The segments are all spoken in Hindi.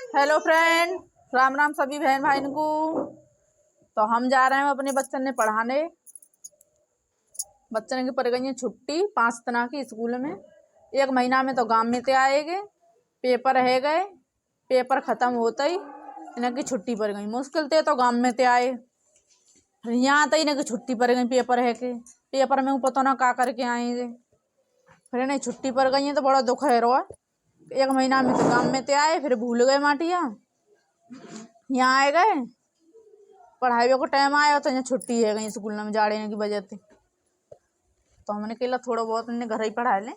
हेलो फ्रेंड, राम राम सभी बहन भाई को। तो हम जा रहे हैं अपने बच्चन ने पढ़ाने। बच्चन की पड़ गई है छुट्टी 5 तना की स्कूल में। 1 महीना में तो गांव में ते आएंगे। पेपर है गए, पेपर खत्म होते ही इन्हें की छुट्टी पड़ गई। मुश्किल थे तो गांव में ते आए, यहाँ आते इन्हें की छुट्टी पड़ गई। पेपर है के पेपर में पता ना का करके आएंगे, फिर इन्हें छुट्टी पड़ गई है तो बड़ा दुख है रो। 1 महीना में तो गांव में ते आए, फिर भूल गए माटिया, यहाँ आए गए। पढ़ाई को टाइम आया तो यहाँ छुट्टी है गई स्कूल में जाड़े की वजह से। तो हमने कहला थोड़ा बहुत इन्हें घर ही पढ़ा लें।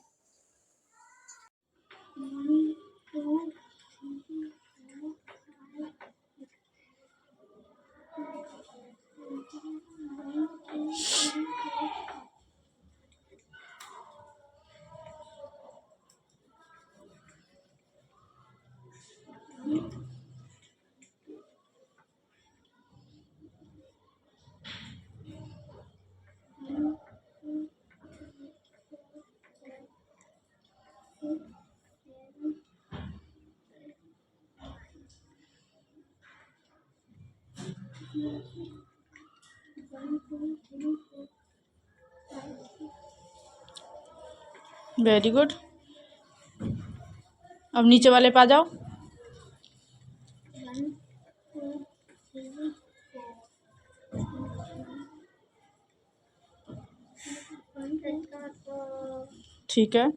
Very good. अब नीचे वाले पे आ जाओ। ठीक है।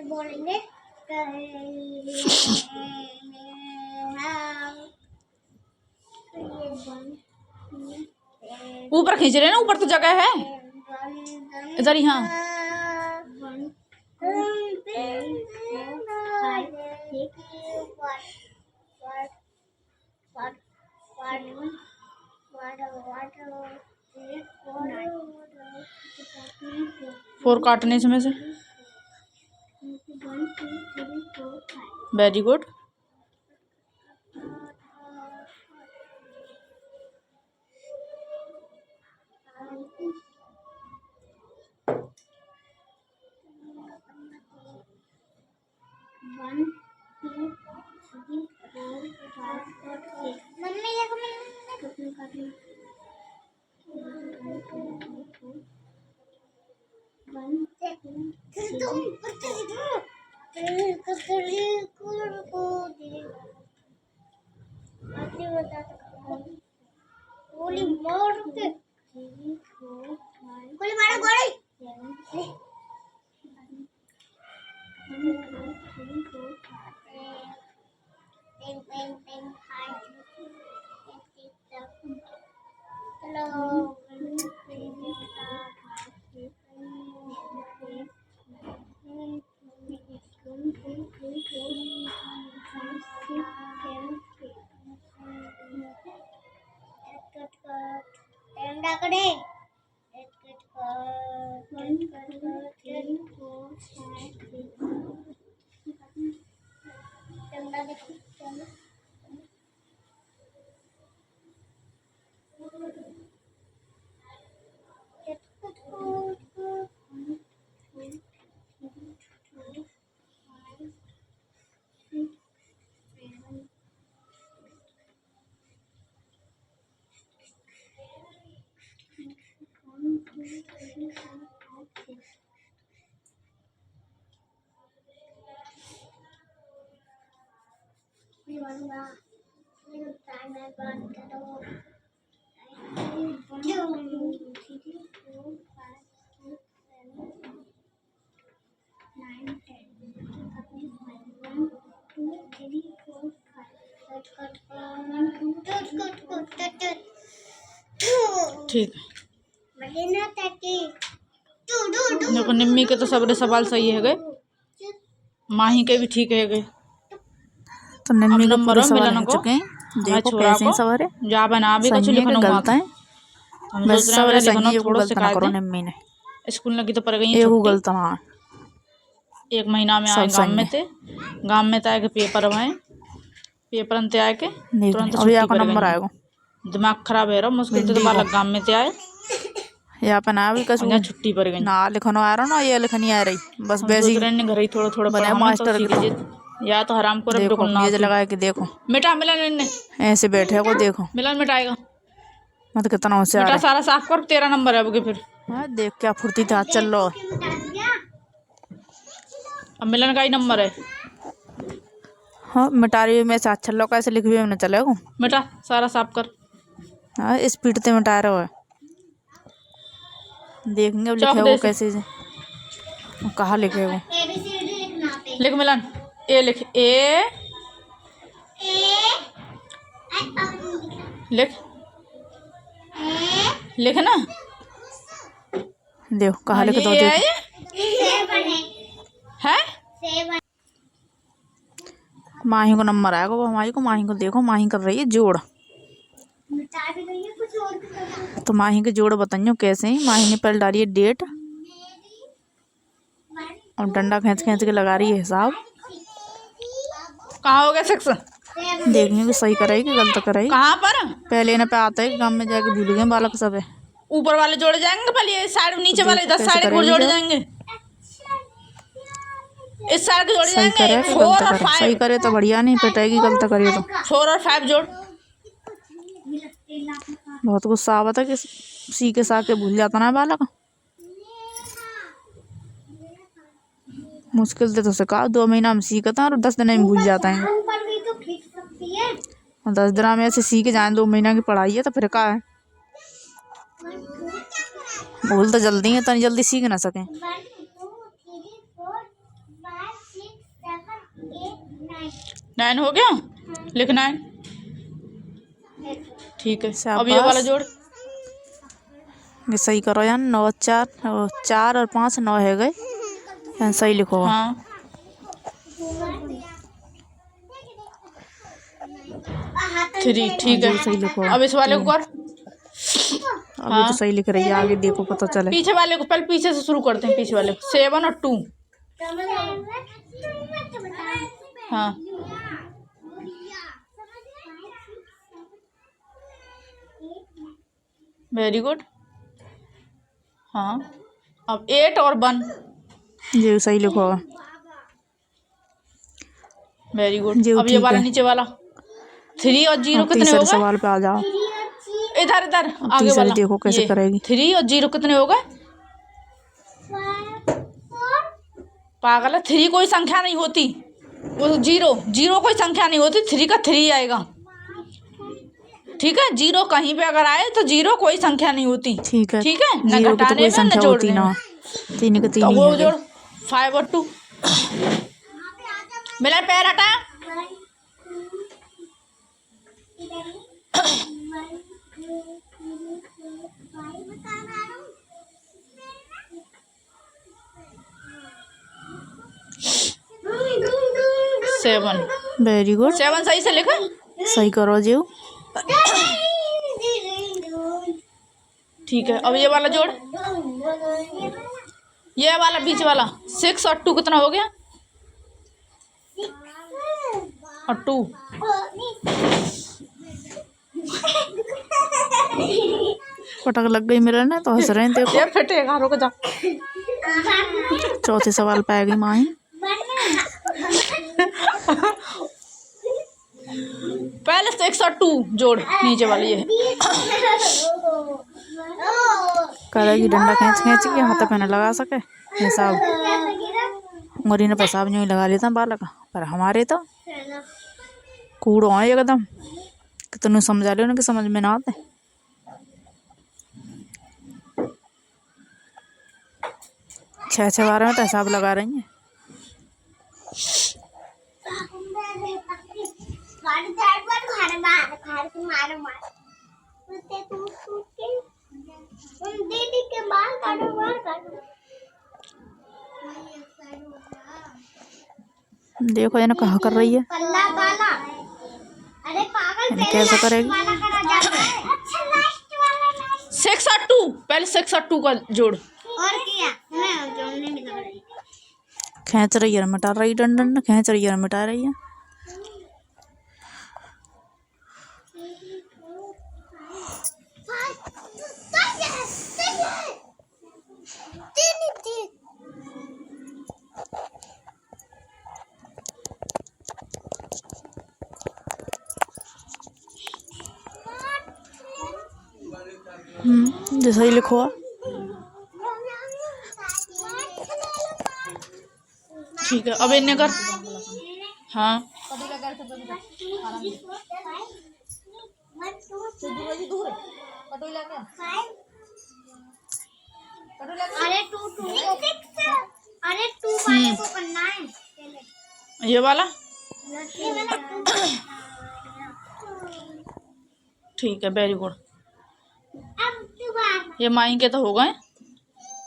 बोलेंगे ऊपर खींच रहे ना, ऊपर तो जगह है इधर ही। हाँ फोर काटने इसमें से। Very good. ठीक है। देखो निम्मी के तो सबरे सवाल सही है गए, माही के भी ठीक है गए। तो निम्मी के पूरे सवाल मिलन हो को चुके हैं। देखो छोरा कैसे को सवारे जा बना भी कुछ सही है कि लिखना गलत है। हम बस सोच सब रहे हैं सही लिखना है, थोड़ा गलत ना सिखा करो दें। निम्मी ने, स्कूल लगी तो पड़ गई एगो छुट्टी। गलत ना। 1 महीना में आए सब गाँव सही में है। थे, गाँव में आए के पेपर हुए, पेपर अंत आए के देख तुरंत अभी छुट्टी यहाँ का पड़ नंबर गई। आएगा दिमाग खराब है रहा, मुश्किल से तो भिंडी को, बालक गाँव में से आए यहाँ पे ना भी और कसू यहाँ छुट्टी पड़ गई। ना लिखनो आ रहा ना, ये लिखनी आ रही, बस हम सोच वैसी रहे हैं घर ही थोड़ा थोड़ा बने पढ़ावा तो मास्टर सीख के। तो लीजिए, या तो हराम को देखो बिल्कुल ना मेज आती। लगा के देखो, मिटा मिलन ने ऐसे बैठे को देखो, मिलन मिटाएगा, मत कितना होशियार मिटा है। सारा साफ कर, 13 नंबर है अब फिर। हाँ, देख क्या फुर्ती था, चल लो। अब मिलन का ही नंबर है। हाँ मिटा रही में से अच्छा लो, कैसे लिख भी ना चलेगा। मिटा सारा साफ कर। हाँ स्पीड से मिटा रहा है, देखेंगे अब चौक लिखेगा दे से। कैसे से, कहाँ लिखेगा। लिख मिलन, ए लिख, ए लिख, लिख ना। देखो कहाँ लिख दो, ये देखो है माही को नंबर आएगा, वो हमारी को, माही को देखो, माही कर रही है जोड़। तो माही के जोड़ बताइयो कैसे ही। माही ने पहले डाली है डेट और डंडा खींच खींच के लगा रही है हिसाब। कहाँ हो गया 6? देखेंगे कि सही कराई कि गलत कराई। कहाँ पर? पहले ना पे आता है गाँव में जाके भूल गए बालक सब है। ऊपर वाले जोड़े जाएंगे, पहले ये साइड नीचे वाले देखो 10 कैसे साइड को करेगी जोड़े जब। जाएंगे, इस साइड के जोड़े सही जाएंगे। करे कि 4 गलत और करे, सही 5, करे तो बढ़िया, नहीं पिटाएगी गलत करे तो 4 और 5 जोड़। बहुत गुस्सा आवत है कि सी के सा के भूल जाता ना बालक। मुश्किल से तो सिखा, 2 महीना में सीखता और 10 दिन में भूल जाता है। और 10 दिन में ऐसे सीख जाए, 2 महीना की पढ़ाई है तो फिर क्या है। भूल तो जल्दी है, तो नहीं जल्दी सीख ना सके। 9 हो गया, लिख 9। ठीक है, अब ये शाबाश। वाला जोड़। ये सही करो यार, 9 4 और 5 9 है गए, यार सही लिखो। हाँ 3, ठीक है। सही लिखो। अब इस वाले को कर। अभी तो सही लिख रही है, आगे देखो पता चले। पीछे वाले को पहले पीछे से शुरू करते हैं, पीछे वाले को 7 और 2। हाँ वेरी गुड। हाँ अब 8 और 1। ये सही लिखो। Very good. जी अब ये ठीक वाला है। नीचे वाला 3 और 0 कितने तीसरे हो गए? सवाल पे आ जाओ। इधर इधर आगे तीसरे वाला देखो कैसे ये करेगी। 3 और 0 कितने हो गए? पागल है, 3 कोई संख्या नहीं होती, वो 0 कोई संख्या नहीं होती, 3 का 3 आएगा। ठीक है, 0 कहीं पे अगर आए तो 0 कोई संख्या नहीं होती। ठीक है, ठीक है, न जीरो की तो घटाने कोई में न संख्या होती जोड़ने ना, में। 3 के 3 तो ही वो है। जोड़ 5 और 2। मेरा पैर हटा। सेवन। वेरी गुड, 7 सही से लिखा। सही करो जीव। ठीक है, अब ये वाला जोड़, ये वाला बीच वाला 6 और 2 कितना हो गया? और 2 पटक लग गई मेरे ने, तो हंस रहे हैं देखो। ये फटेगा, रुक जा। चौथे सवाल पे आ गई माही। पहले 6 और 2 जोड़ नीचे वाली ये करेगी डंडा खींच खींच के, हाथ पे न लगा सके हिसाब। उंगली ने पेशाब नहीं लगा लेता बालक, पर हमारे तो कूड़ो है एकदम। कितने समझा ले उनके समझ में ना आते। छह बार में तो हिसाब लगा रही हैं। देखो ये कहा कर रही है, कैसे करेगी। 6 और 2 पहले 6 और 2 का जोड़। और क्या मैं जोड़ने में लग रही खींच रही है मिटा रही डंडन खींच रही है मिटा रही है। जैसा ही लिखो ठीक है। अब इन्हें कर हाँ अरे टू वाले को करना है ये वाला ये वाला ठीक है वेरी गुड। अब दोबारा ये माई के तो हो गए।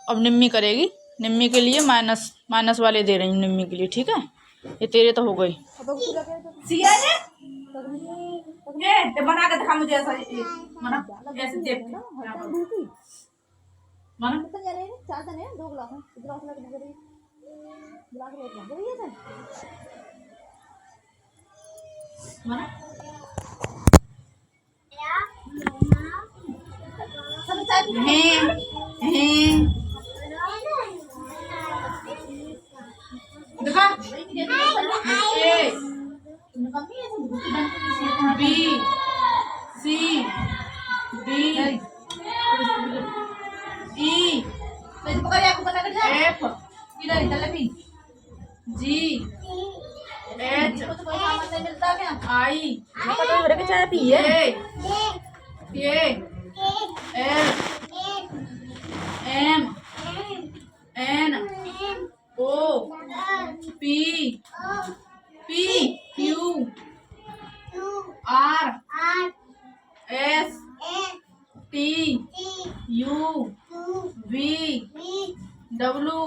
अब निम्मी करेगी। निम्मी के लिए माइनस वाले दे रही हूँ निम्मी के लिए ठीक है। ये तेरे तो हो गई। ये बना के दिखा मुझे ऐसा ऐसे देख B C D E F G H I K L M N O P Q R S T U V W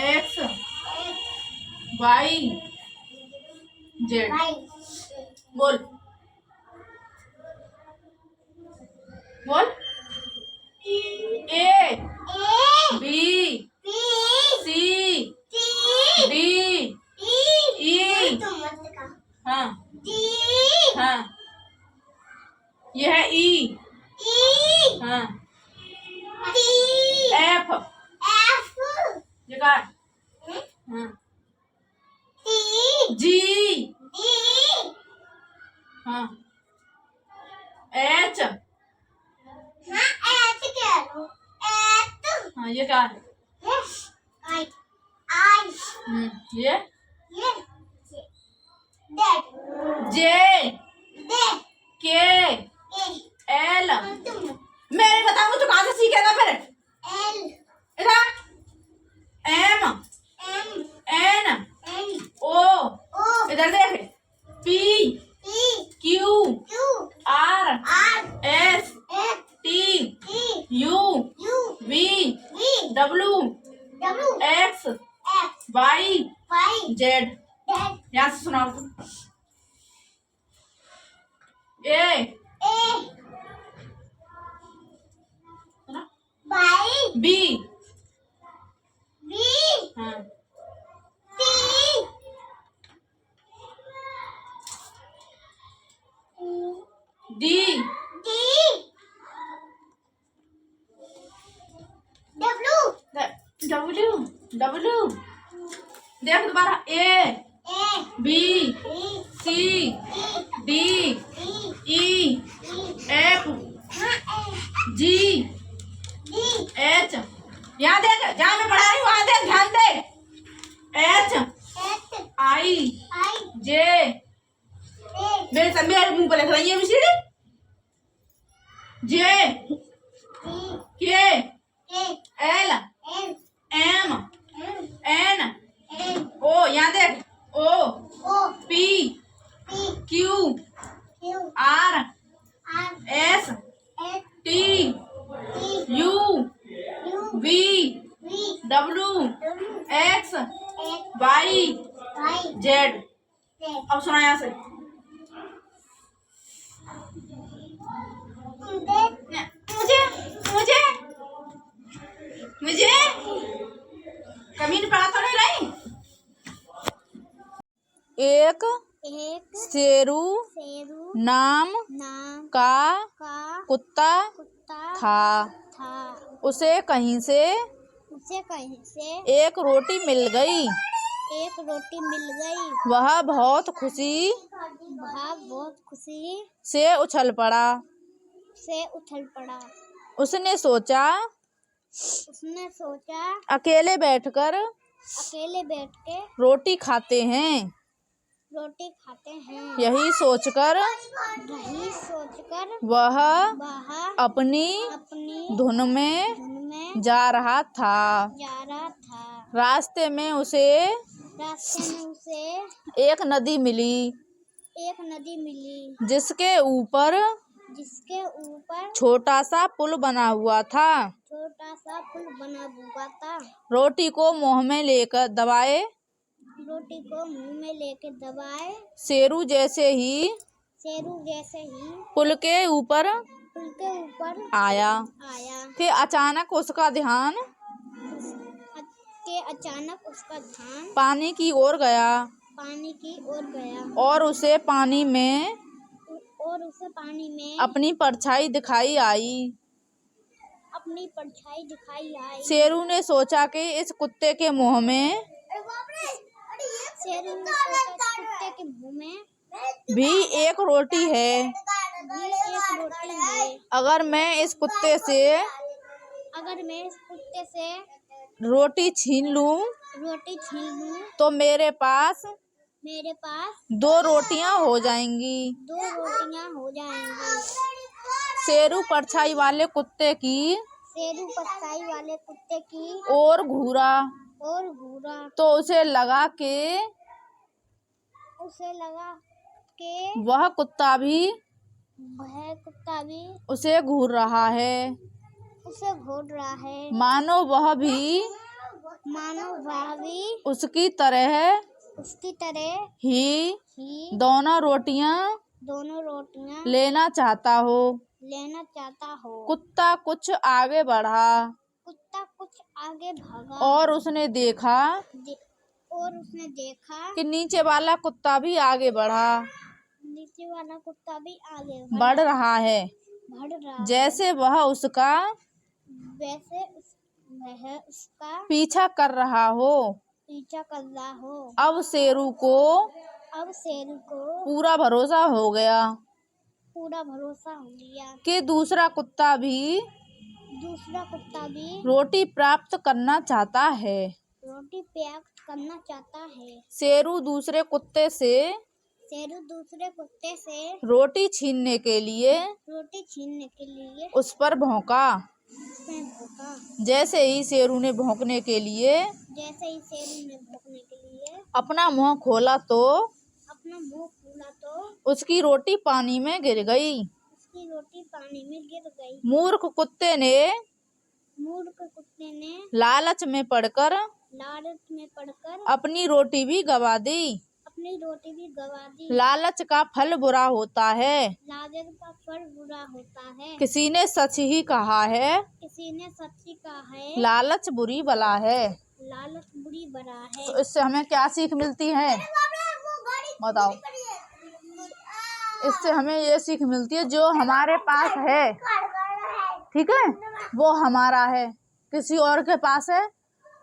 X Y Z. बोल बोल ए बी सी डी ई हाँ हाँ ये है ई हाँ एफ ये का हाँ जी हाँ एच हाँ ये क्या है ये जे के एल मैं बताऊंगा तो कहाँ से सीखेगा फिर। इधर एम एन ओ इधर देख P Q R S T U V W X Y Z. यहाँ से सुनाओ ए बी हाँ डी डब्ल्यू देख दोबारा A B C D E F G H. यहाँ देख जहाँ मैं पढ़ा रही हूँ वहाँ देख ध्यान दे। एच आई जे मेरे मुंह पर लिख रही है मिश्री जे के एल एम एन ओ यहाँ देख O P Q R S T U V W X Y Z. अब सुना यहाँ से एक एक शेरू शेरू नाम नाम का का कुत्ता कुत्ता था। उसे कहीं से उसे कहीं से एक रोटी मिल गई। एक रोटी मिल गई। वह बहुत खुशी वह बहुत खुशी से उछल पड़ा। से उछल पड़ा। उसने सोचा अकेले बैठ के रोटी खाते हैं। यही सोचकर वह अपनी धुन में जा रहा था। रास्ते में उसे एक नदी मिली जिसके ऊपर छोटा सा पुल बना हुआ था। रोटी को मुंह में लेकर दबाए। शेरू जैसे ही पुल के ऊपर आया कि अचानक उसका ध्यान पानी की ओर गया और उसे पानी में अपनी परछाई दिखाई आई। शेरू ने सोचा कि इस कुत्ते के मुंह में भी एक रोटी है। अगर मैं इस कुत्ते से रोटी छीन लूं तो मेरे पास 2 रोटियां हो जाएंगी। शेरू परछाई वाले कुत्ते की ओर घूरा तो उसे लगा कि वह कुत्ता भी उसे घूर रहा है। मानो वह भी उसकी तरह ही दोनों रोटियां लेना चाहता हो। कुत्ता कुछ आगे बढ़ा और उसने देखा कि नीचे वाला कुत्ता भी आगे बढ़ रहा है जैसे वह उसका पीछा कर रहा हो। अब शेरू को पूरा भरोसा हो गया कि दूसरा कुत्ता भी रोटी प्राप्त करना चाहता है। शेरू दूसरे कुत्ते से रोटी छीनने के लिए उस पर भौंका। जैसे ही शेरू ने भौंकने के लिए अपना मुंह खोला तो उसकी रोटी पानी में गिर गई। मूर्ख कुत्ते ने लालच में पड़कर अपनी रोटी भी गवा दी। लालच का फल बुरा होता है। किसी ने सच ही कहा है लालच बुरी बला है। तो इससे हमें क्या सीख मिलती है बताओ। इससे हमें ये सीख मिलती है जो हमारे पास है ठीक है वो हमारा है। किसी और के पास है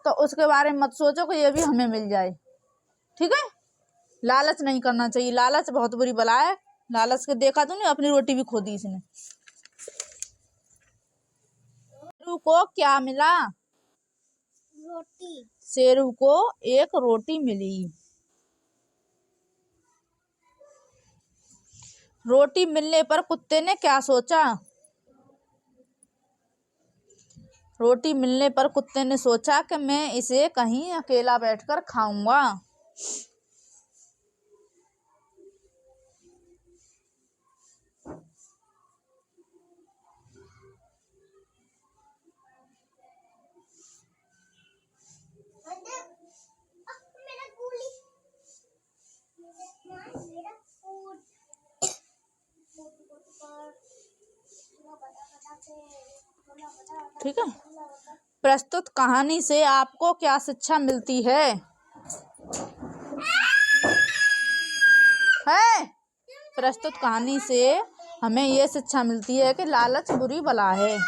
तो उसके बारे में मत सोचो कि ये भी हमें मिल जाए। ठीक है लालच नहीं करना चाहिए। लालच बहुत बुरी बला है। लालच के देखा तूने अपनी रोटी भी खो दी इसने। शेरू को क्या मिला? शेरू को एक रोटी मिली। रोटी मिलने पर कुत्ते ने क्या सोचा? रोटी मिलने पर कुत्ते ने सोचा कि मैं इसे कहीं अकेला बैठकर खाऊंगा। ठीक है प्रस्तुत कहानी से आपको क्या शिक्षा मिलती है? है। प्रस्तुत कहानी से हमें ये शिक्षा मिलती है कि लालच बुरी बला है।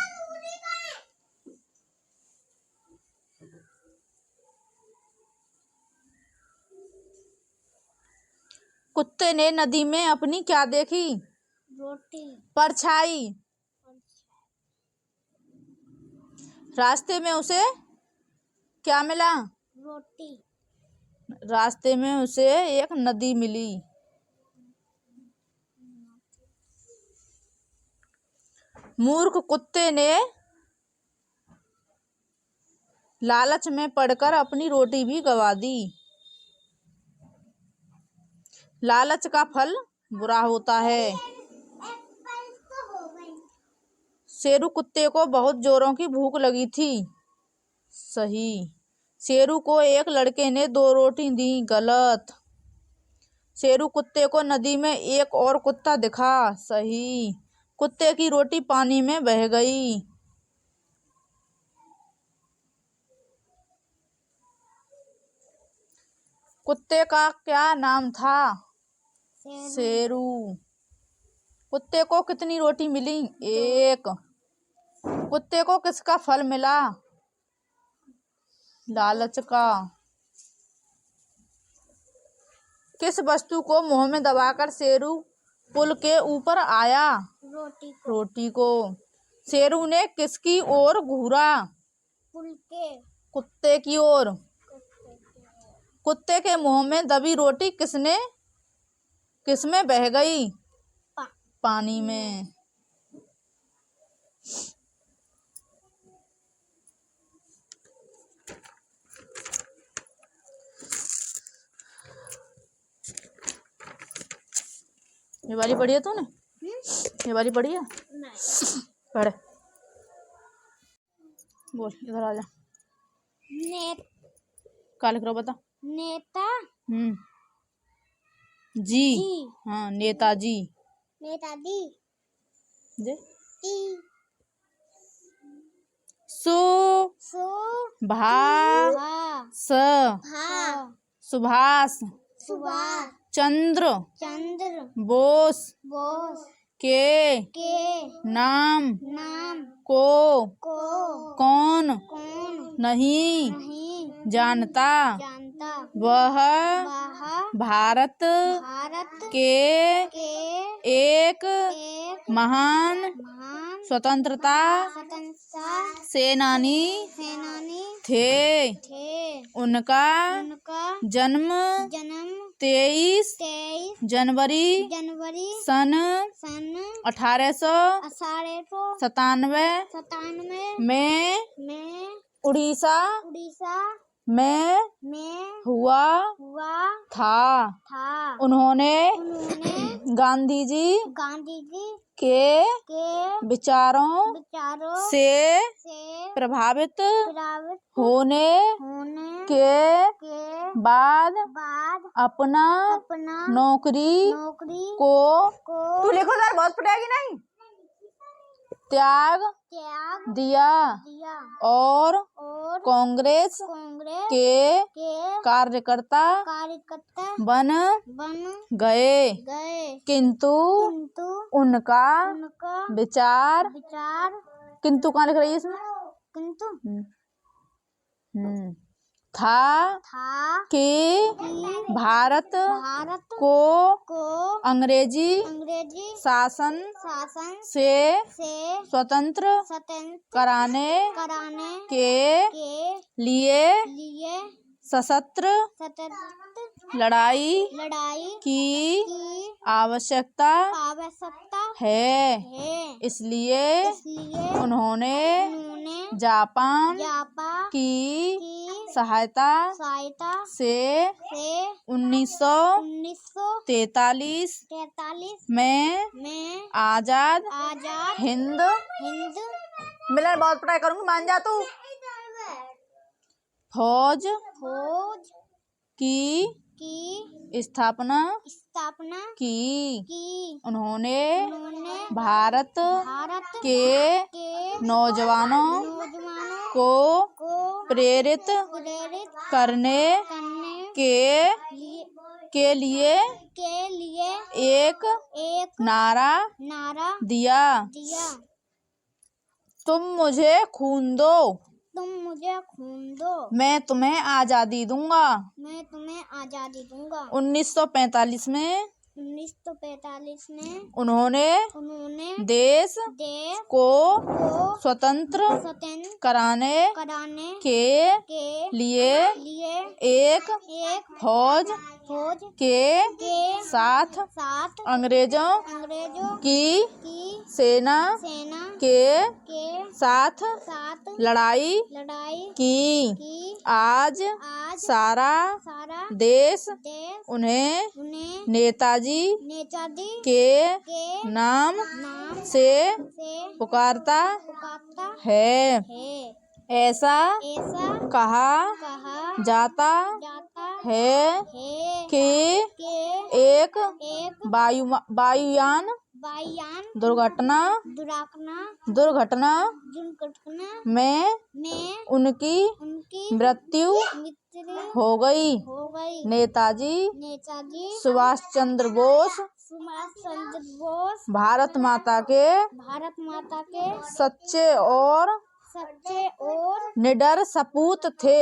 कुत्ते ने नदी में अपनी क्या देखी? रोटी। परछाई। रास्ते में उसे क्या मिला? रोटी। रास्ते में उसे एक नदी मिली। मूर्ख कुत्ते ने लालच में पड़कर अपनी रोटी भी गवा दी। लालच का फल बुरा होता है। शेरू कुत्ते को बहुत जोरों की भूख लगी थी। सही। शेरू को एक लड़के ने 2 रोटी दी। गलत। शेरू कुत्ते को नदी में एक और कुत्ता दिखा। सही। कुत्ते की रोटी पानी में बह गई। कुत्ते का क्या नाम था? शेरू। कुत्ते को कितनी रोटी मिली? 1। कुत्ते को किसका फल मिला? लालच का। किस वस्तु को मुंह में दबाकर शेरू पुल के ऊपर आया? रोटी को। शेरू ने किसकी ओर घूरा? पुल के। कुत्ते की ओर। कुत्ते के मुंह में दबी रोटी किसमें बह गई? पानी में। ये वाली पढ़ी है तूने? ये वाली पढ़ी है? नहीं। पढ़। बोल, इधर आ जा। क्या लिख रहा हो बता? नेता जी। हाँ, नेताजी। नेताजी। जे टी। सु भा स सुभाष सुभाष। चंद्र बोस के नाम को कौन नहीं जानता? वह भारत के एक महान स्वतंत्रता सेनानी थे। उनका जन्म 23 जनवरी सन 1897 में उड़ीसा में हुआ था। उन्होंने गांधी जी के विचारों से प्रभावित होने के बाद अपना नौकरी को तू लिखो सर, बहुत पड़ेगी नहीं, त्याग दिया और कांग्रेस के कार्यकर्ता बन गए। किंतु उनका विचार किंतु कहाँ लिख रही है इसमें? था कि भारत को अंग्रेजी शासन से स्वतंत्र कराने के लिए सशस्त्र लड़ाई की आवश्यकता है। इसलिए उन्होंने जापान की सहायता से 1943 में आजाद हिंद मिलन बहुत पढ़ाई करूंगी, मान जा तू। फौज की स्थापना की। उन्होंने भारत के नौजवानों को प्रेरित करने के लिए के लिए एक एक नारा नारा दिया। दिया। तुम मुझे खून दो, तुम मुझे खून दो, मैं तुम्हें आजादी दूंगा। मैं तुम्हें आजादी दूंगा। 1945 में 1945 में उन्होंने उन्होंने देश देश को को स्वतंत्र स्वतंत्र कराने कराने के के लिए लिए एक एक फौज फौज के के साथ साथ अंग्रेजों अंग्रेजों की की सेना सेना के के साथ साथ लड़ाई लड़ाई की। की। आज आज सारा सारा देश देश उन्हें उन्हें नेताजी नेताजी के के नाम नाम से से पुकारता पुकारता है। है। ऐसा ऐसा कहा कहा जाता जाता है है कि कि एक एक वायुयान वायुयान दुर्घटना दुर्घटना में में उनकी उनकी मृत्यु मृत्यु हो गई। हो गई। नेताजी नेताजी सुभाष चंद्र बोस सुभाष चंद्र बोस भारत माता के सच्चे और निडर सपूत थे।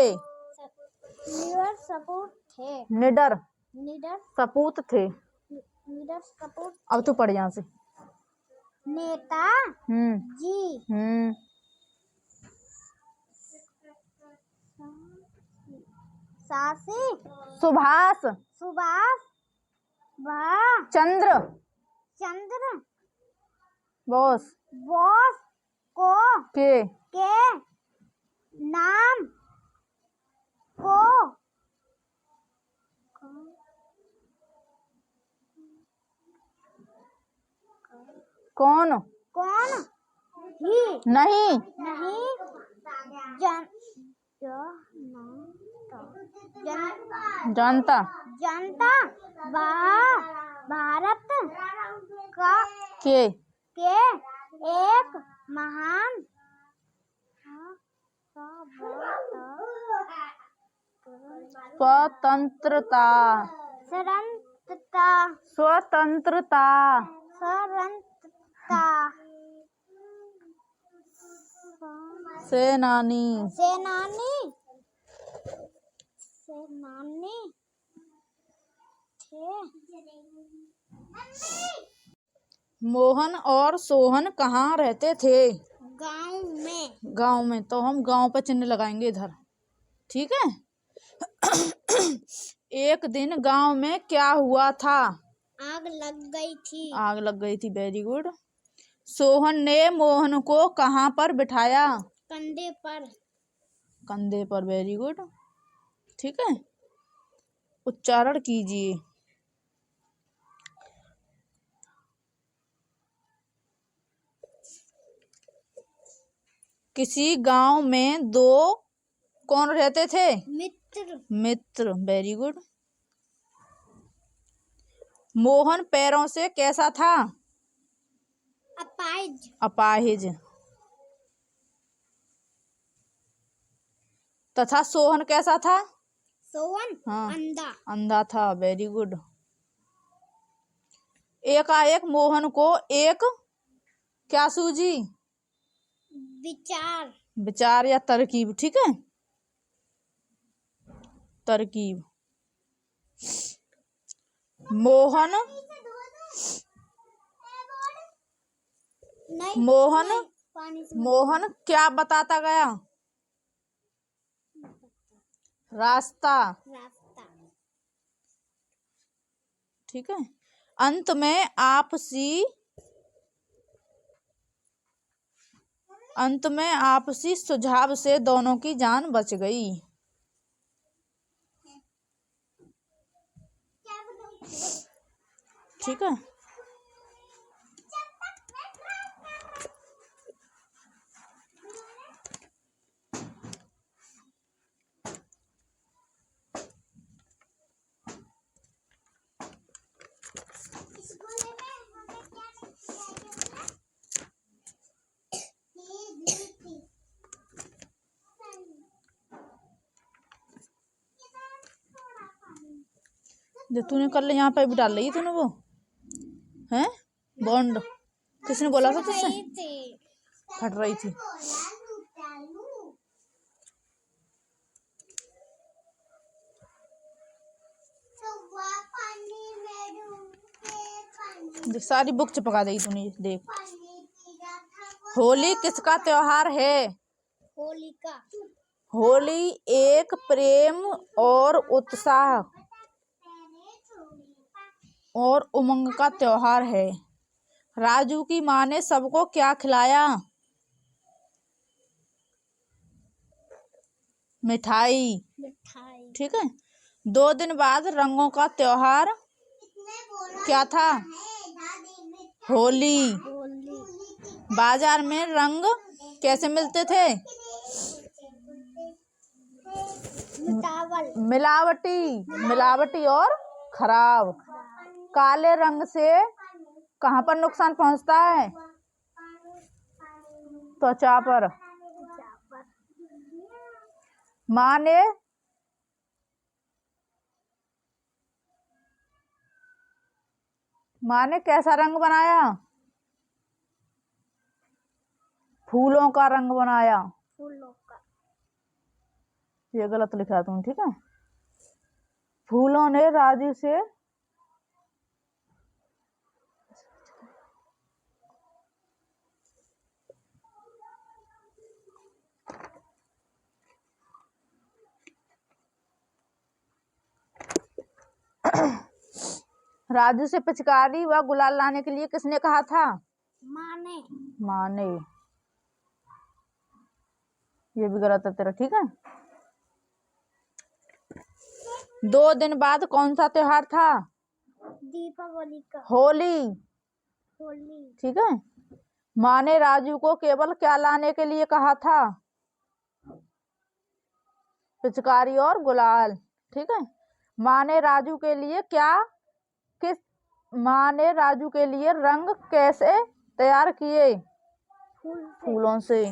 निडर सपूत थे। निडर निडर सपूत थे। निडर सपूत। अब तू पढ़ यहाँ से। नेता जी सासी सुभाष सुभाष चंद्र चंद्र बोस बोस को के नाम को कौन ही नहीं जन जानता जनता भारत का के एक महान स्वतंत्रता स्वतंत्रता सेनानी थे। मोहन और सोहन कहाँ रहते थे? गांव में। तो हम गांव पर चिन्ह लगाएंगे इधर, ठीक है। एक दिन गांव में क्या हुआ था? आग लग गई थी। Very good. सोहन ने मोहन को कहाँ पर बिठाया? कंधे पर। वेरी गुड, ठीक है। उच्चारण कीजिए। किसी गांव में दो कौन रहते थे? मित्र। Very good. मोहन पैरों से कैसा था? अपाहिज। तथा सोहन कैसा था? हाँ, अंधा था। Very good. एकाएक मोहन को एक क्या सूझी? विचार या तरकीब, ठीक है। तरकीब। मोहन क्या बताता गया? रास्ता, ठीक है। अंत में आपसी सुझाव से दोनों की जान बच गई। ठीक है। जो तूने कर ले यहाँ पे भी डाल रही तूने वो हैं बॉन्ड। किसने बोला था तुझसे? फट रही थी। देख सारी बुक चिपका दी तूने। देख होली किसका त्योहार है? होलिका। होली एक प्रेम और उत्साह और उमंग का त्योहार है। राजू की माँ ने सबको क्या खिलाया? मिठाई। मिठाई। ठीक है। 2 दिन बाद रंगों का त्योहार क्या था? होली। होली। बाजार में रंग कैसे मिलते थे? मिलावटी और खराब। काले रंग से कहाँ पर नुकसान पहुंचता है? त्वचा पर। माँ ने कैसा रंग बनाया? फूलों का रंग बनाया। फूलों का। ये गलत लिखा तुम। ठीक है। फूलों ने राजू से राजू से पिचकारी व गुलाल लाने के लिए किसने कहा था? माँ ने। ये भी गलत है तेरा। ठीक है। 2 दिन बाद कौन सा त्योहार था? दीपावली का। होली। होली। ठीक है। माँ ने राजू को केवल क्या लाने के लिए कहा था? पिचकारी और गुलाल। ठीक है। माँ ने राजू के लिए रंग कैसे तैयार किए? फूलों से।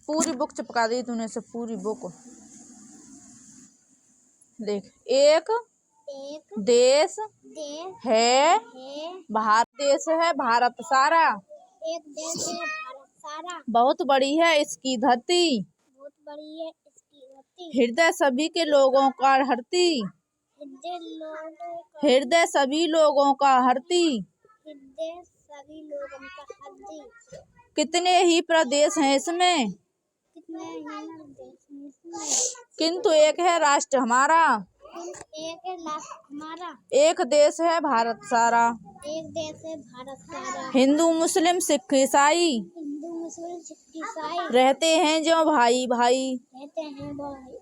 पूरी बुक चिपका दी तूने से। पूरी बुक। देख एक देश है भारत। देश है भारत सारा। एक देश है भारत सारा। बहुत बड़ी है इसकी धरती। बहुत बड़ी है इसकी धरती। हृदय सभी के लोगों का हरती। हृदय सभी लोगों का हरती। हृदय सभी लोगों का हरती। कितने ही प्रदेश हैं इसमें? कितने ही प्रदेश हैं इसमें? किंतु एक है राष्ट्र हमारा। एक है राष्ट्र हमारा। एक देश है भारत सारा। एक देश है भारत सारा। हिंदू मुस्लिम सिख ईसाई। हिंदू मुस्लिम सिख ईसाई। रहते हैं जो भाई भाई। रहते हैं भाई।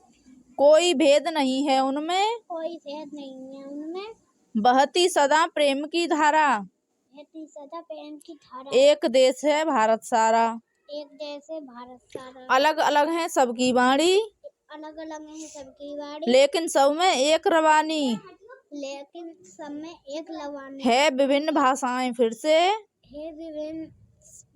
कोई भेद नहीं है उनमें। कोई भेद नहीं है उनमें। बहती सदा प्रेम की धारा। बहती सदा प्रेम की धारा। एक देश है भारत सारा। एक देश है भारत सारा। अलग अलग है सबकी वाणी। अलग अलग है सबकी वाणी। लेकिन सब में एक रवानी। लेकिन सब में एक लवानी। है विभिन्न भाषाएं फिर से। है विभिन्न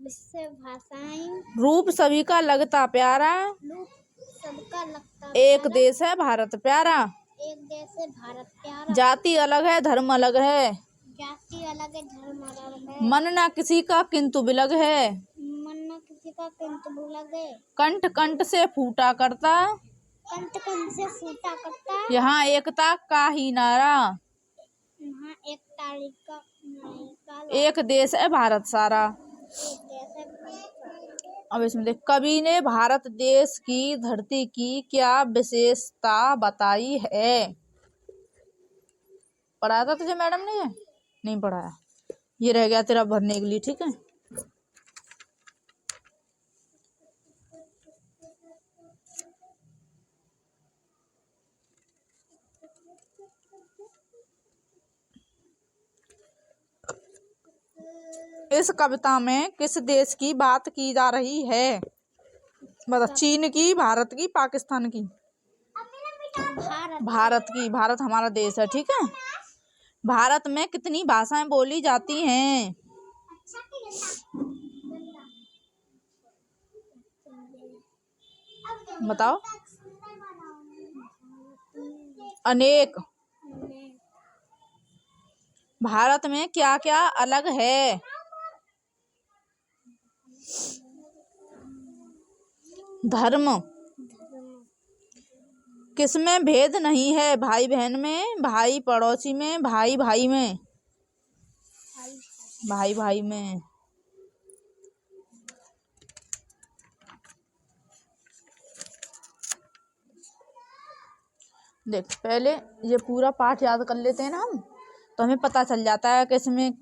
भाषाएं। रूप सभी का लगता प्यारा। रूप सबका लगता एक प्यारा। देश है भारत प्यारा। एक देश है भारत प्यारा। जाति अलग है धर्म अलग है। जाति अलग है धर्म अलग है। मन ना किसी का किंतु बिलग है। मन ना किसी का किंतु बिलग है। कंठ कंठ से फूटा करता। कंठ कंठ से फूटा करता। यहाँ एकता का ही नारा। यहाँ एक तारीख का एक देश है भारत सारा। एक देश है भारत सारा। अब इसमें देख कवि ने भारत देश की धरती की क्या विशेषता बताई है? पढ़ाया था तुझे मैडम ने? ये नहीं पढ़ाया। ये रह गया तेरा भरने के लिए। ठीक है। इस कविता में किस देश की बात की जा रही है? मतलब चीन की, भारत की, पाकिस्तान की? भारत की। भारत हमारा देश है। ठीक है। भारत में कितनी भाषाएं बोली जाती हैं? बताओ। अनेक। भारत में क्या क्या अलग है? धर्म। किसमें भेद नहीं है? भाई बहन में, भाई पड़ोसी में, भाई भाई में। भाई भाई में। देख पहले ये पूरा पाठ याद कर लेते हैं ना हम, तो हमें पता चल जाता है कि इसमें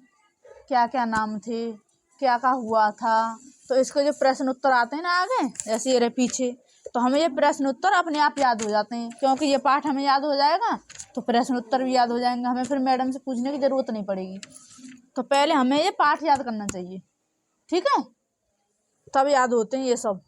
क्या क्या नाम थे, क्या क्या हुआ था। तो इसके जो प्रश्न उत्तर आते हैं ना आगे, जैसे ये रहे पीछे, तो हमें ये प्रश्न उत्तर अपने आप याद हो जाते हैं, क्योंकि ये पाठ हमें याद हो जाएगा तो प्रश्न उत्तर भी याद हो जाएंगे, हमें फिर मैडम से पूछने की जरूरत नहीं पड़ेगी। तो पहले हमें ये पाठ याद करना चाहिए, ठीक है, तब याद होते हैं ये सब।